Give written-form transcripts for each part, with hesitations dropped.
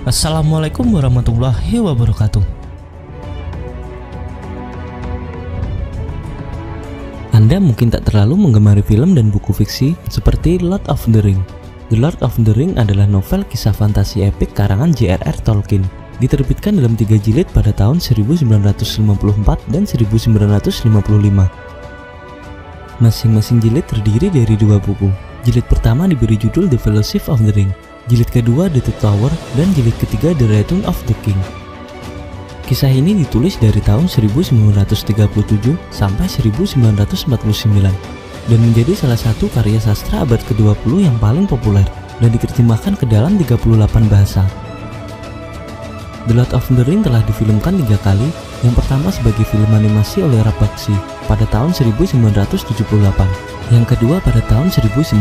Assalamualaikum warahmatullahi wabarakatuh. Anda mungkin tak terlalu menggemari film dan buku fiksi seperti Lord of the Ring. The Lord of the Ring adalah novel kisah fantasi epik karangan J.R.R. Tolkien. Diterbitkan dalam 3 jilid pada tahun 1954 dan 1955. Masing-masing jilid terdiri dari 2 buku. Jilid pertama diberi judul The Fellowship of the Ring, jilid kedua The Two Tower, dan jilid ketiga The Return of the King. Kisah ini ditulis dari tahun 1937 sampai 1949 dan menjadi salah satu karya sastra abad ke-20 yang paling populer dan diterjemahkan ke dalam 38 bahasa. The Lord of the Ring telah difilmkan 3 kali, yang pertama sebagai film animasi oleh Rabaksi pada tahun 1978, yang kedua pada tahun 1980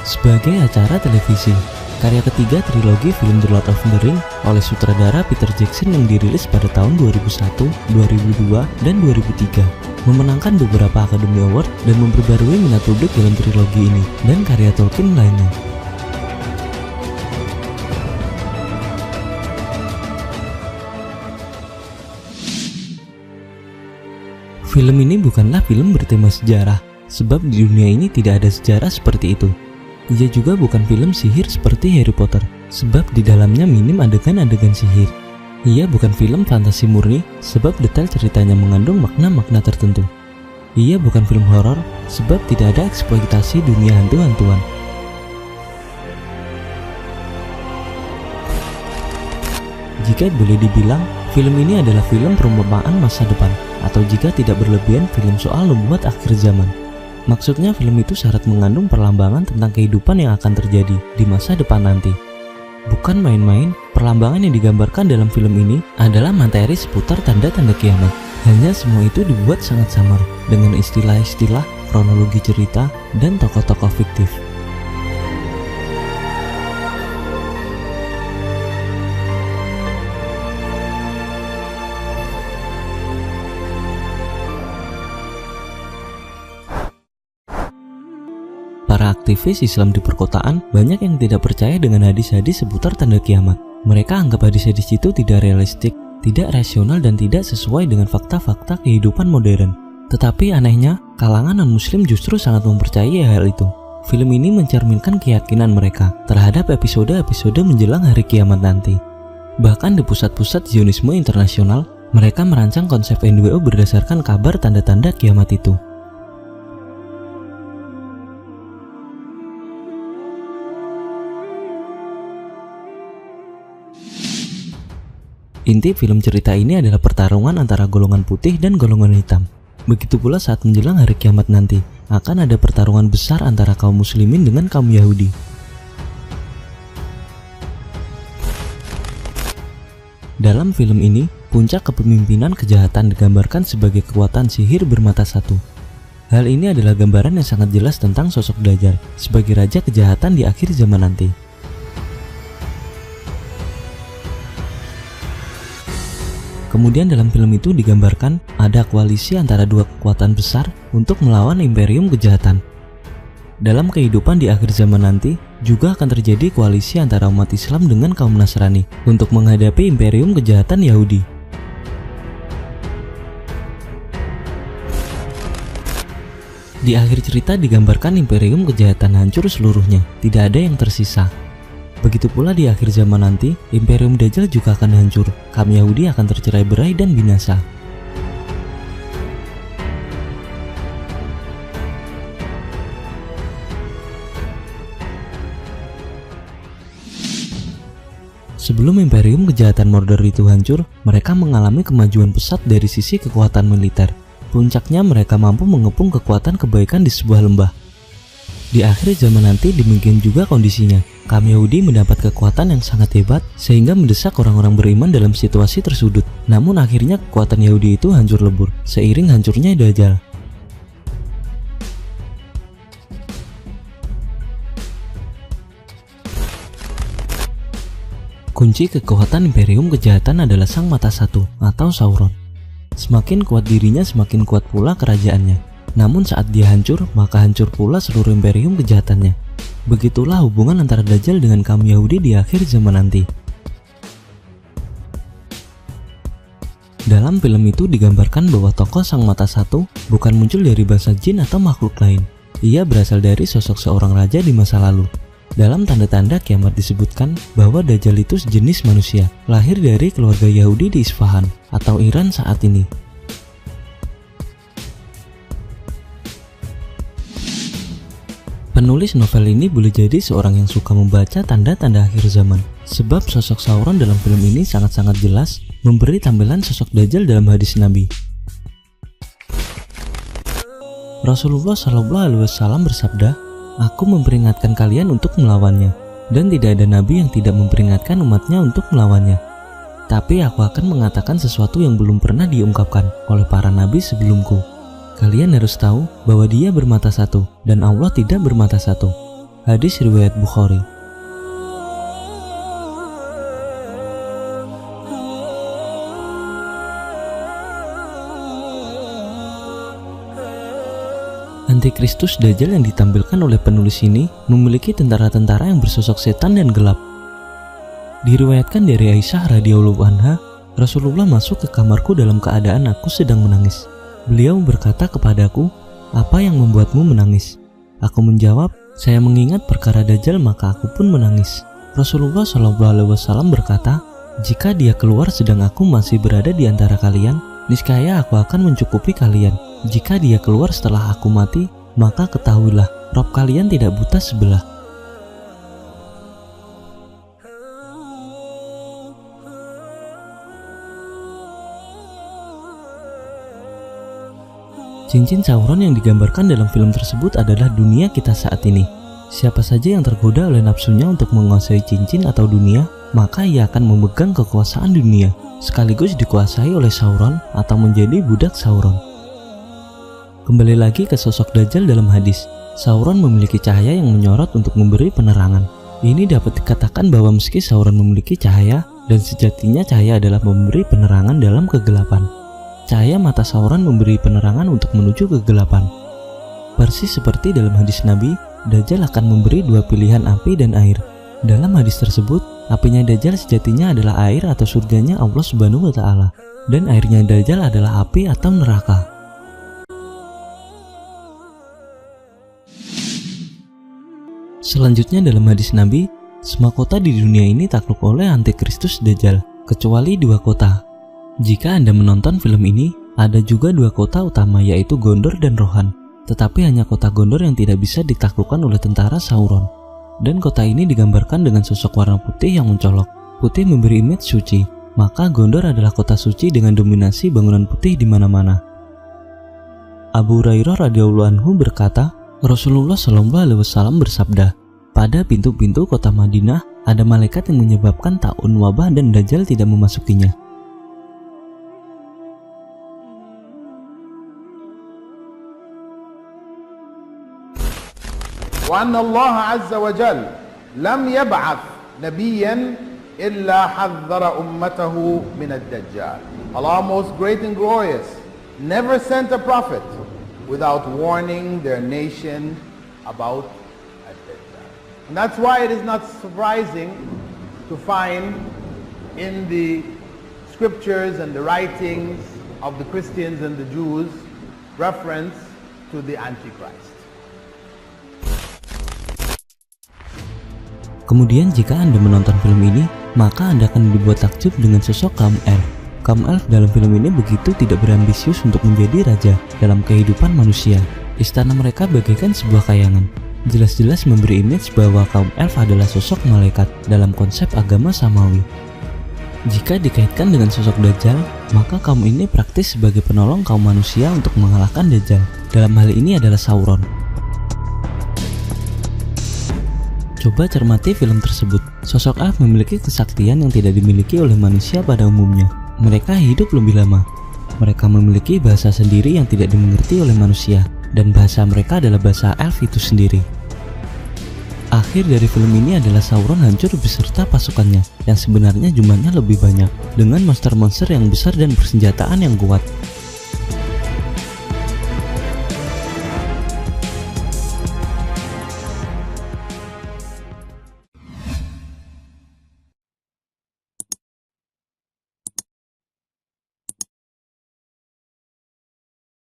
sebagai acara televisi. Karya ketiga trilogi film The Lord of the Ring oleh sutradara Peter Jackson yang dirilis pada tahun 2001, 2002, dan 2003 memenangkan beberapa Academy Award dan memperbarui minat publik dalam trilogi ini dan karya Tolkien lainnya. Film ini bukanlah film bertema sejarah, sebab di dunia ini tidak ada sejarah seperti itu. Ia juga bukan film sihir seperti Harry Potter, sebab di dalamnya minim adegan-adegan sihir. Ia bukan film fantasi murni, sebab detail ceritanya mengandung makna-makna tertentu. Ia bukan film horor, sebab tidak ada eksploitasi dunia hantu-hantuan. Jika boleh dibilang, film ini adalah film perumpamaan masa depan, atau jika tidak berlebihan, film soal nubuat akhir zaman. Maksudnya film itu syarat mengandung perlambangan tentang kehidupan yang akan terjadi di masa depan nanti. Bukan main-main, perlambangan yang digambarkan dalam film ini adalah materi seputar tanda-tanda kiamat. Hanya semua itu dibuat sangat samar dengan istilah-istilah, kronologi cerita, dan tokoh-tokoh fiktif. Para aktivis Islam di perkotaan banyak yang tidak percaya dengan hadis-hadis seputar tanda kiamat. Mereka anggap hadis-hadis itu tidak realistik, tidak rasional, dan tidak sesuai dengan fakta-fakta kehidupan modern. Tetapi anehnya, kalangan non-muslim justru sangat mempercayai hal itu. Film ini mencerminkan keyakinan mereka terhadap episode-episode menjelang hari kiamat nanti. Bahkan di pusat-pusat Zionisme internasional, mereka merancang konsep NWO berdasarkan kabar tanda-tanda kiamat itu. Inti film cerita ini adalah pertarungan antara golongan putih dan golongan hitam. Begitu pula saat menjelang hari kiamat nanti, akan ada pertarungan besar antara kaum muslimin dengan kaum Yahudi. Dalam film ini, puncak kepemimpinan kejahatan digambarkan sebagai kekuatan sihir bermata satu. Hal ini adalah gambaran yang sangat jelas tentang sosok Dajjal sebagai raja kejahatan di akhir zaman nanti. Kemudian dalam film itu digambarkan ada koalisi antara 2 kekuatan besar untuk melawan imperium kejahatan. Dalam kehidupan di akhir zaman nanti, juga akan terjadi koalisi antara umat Islam dengan kaum Nasrani untuk menghadapi imperium kejahatan Yahudi. Di akhir cerita digambarkan imperium kejahatan hancur seluruhnya, tidak ada yang tersisa. Begitu pula di akhir zaman nanti, Imperium Dajjal juga akan hancur, kaum Yahudi akan tercerai-berai dan binasa. Sebelum Imperium kejahatan Mordor itu hancur, mereka mengalami kemajuan pesat dari sisi kekuatan militer. Puncaknya mereka mampu mengepung kekuatan kebaikan di sebuah lembah. Di akhir zaman nanti demikian juga kondisinya. Kaum Yahudi mendapat kekuatan yang sangat hebat sehingga mendesak orang-orang beriman dalam situasi tersudut. Namun akhirnya kekuatan Yahudi itu hancur lebur seiring hancurnya Dajjal. Kunci kekuatan Imperium Kejahatan adalah Sang Mata Satu atau Sauron. Semakin kuat dirinya, semakin kuat pula kerajaannya. Namun saat dia hancur, maka hancur pula seluruh Imperium Kejahatannya. Begitulah hubungan antara Dajjal dengan kaum Yahudi di akhir zaman nanti. Dalam film itu digambarkan bahwa tokoh Sang Mata Satu bukan muncul dari bangsa jin atau makhluk lain. Ia berasal dari sosok seorang raja di masa lalu. Dalam tanda-tanda kiamat disebutkan bahwa Dajjal itu sejenis manusia, lahir dari keluarga Yahudi di Isfahan atau Iran saat ini. Penulis novel ini boleh jadi seorang yang suka membaca tanda-tanda akhir zaman, sebab sosok Sauron dalam film ini sangat-sangat jelas memberi tampilan sosok Dajjal dalam hadis Nabi. Rasulullah SAW bersabda, "Aku memperingatkan kalian untuk melawannya, dan tidak ada nabi yang tidak memperingatkan umatnya untuk melawannya. Tapi aku akan mengatakan sesuatu yang belum pernah diungkapkan oleh para nabi sebelumku. Kalian harus tahu bahwa Dia bermata satu, dan Allah tidak bermata satu." Hadis riwayat Bukhari. Antikristus Dajjal yang ditampilkan oleh penulis ini memiliki tentara-tentara yang bersosok setan dan gelap. Diriwayatkan dari Aisyah radhiyallahu anha, Rasulullah masuk ke kamarku dalam keadaan aku sedang menangis. Beliau berkata kepadaku, "Apa yang membuatmu menangis?" Aku menjawab, "Saya mengingat perkara Dajjal maka aku pun menangis." Rasulullah SAW berkata, "Jika dia keluar sedang aku masih berada di antara kalian, niscaya aku akan mencukupi kalian. Jika dia keluar setelah aku mati, maka ketahuilah, Rob kalian tidak buta sebelah." Cincin Sauron yang digambarkan dalam film tersebut adalah dunia kita saat ini. Siapa saja yang tergoda oleh nafsunya untuk menguasai cincin atau dunia, maka ia akan memegang kekuasaan dunia, sekaligus dikuasai oleh Sauron atau menjadi budak Sauron. Kembali lagi ke sosok Dajjal dalam hadis, Sauron memiliki cahaya yang menyorot untuk memberi penerangan. Ini dapat dikatakan bahwa meski Sauron memiliki cahaya, dan sejatinya cahaya adalah memberi penerangan dalam kegelapan. Cahaya mata Sauron memberi penerangan untuk menuju kegelapan. Persis seperti dalam hadis Nabi, Dajjal akan memberi dua pilihan api dan air. Dalam hadis tersebut, apinya Dajjal sejatinya adalah air atau surganya Allah Subhanahu wa Ta'ala, dan airnya Dajjal adalah api atau neraka. Selanjutnya dalam hadis Nabi, semua kota di dunia ini takluk oleh Antikristus Dajjal, kecuali dua kota. Jika Anda menonton film ini, ada juga dua kota utama yaitu Gondor dan Rohan, tetapi hanya kota Gondor yang tidak bisa ditaklukkan oleh tentara Sauron. Dan kota ini digambarkan dengan sosok warna putih yang mencolok. Putih memberi image suci, maka Gondor adalah kota suci dengan dominasi bangunan putih di mana-mana. Abu Hurairah radhiyallahu anhu berkata, Rasulullah SAW bersabda, "Pada pintu-pintu kota Madinah ada malaikat yang menyebabkan taun, wabah, dan Dajjal tidak memasukinya." وأن الله عز وجل لم يبعث نبيا إلا حذر أمته من الدجال. Allah most great and glorious never sent a prophet without warning their nation about الدجال. And that's why it is not surprising to find in the scriptures and the writings of the Christians and the Jews reference to the Antichrist. Kemudian jika Anda menonton film ini, maka Anda akan dibuat takjub dengan sosok kaum elf. Kaum elf dalam film ini begitu tidak berambisius untuk menjadi raja dalam kehidupan manusia. Istana mereka bagaikan sebuah kayangan. Jelas-jelas memberi image bahwa kaum elf adalah sosok malaikat dalam konsep agama Samawi. Jika dikaitkan dengan sosok Dajjal, maka kaum ini praktis sebagai penolong kaum manusia untuk mengalahkan Dajjal. Dalam hal ini adalah Sauron. Coba cermati film tersebut. Sosok elf memiliki kesaktian yang tidak dimiliki oleh manusia pada umumnya. Mereka hidup lebih lama. Mereka memiliki bahasa sendiri yang tidak dimengerti oleh manusia, dan bahasa mereka adalah bahasa elf itu sendiri. Akhir dari film ini adalah Sauron hancur beserta pasukannya, yang sebenarnya jumlahnya lebih banyak, dengan monster-monster yang besar dan persenjataan yang kuat.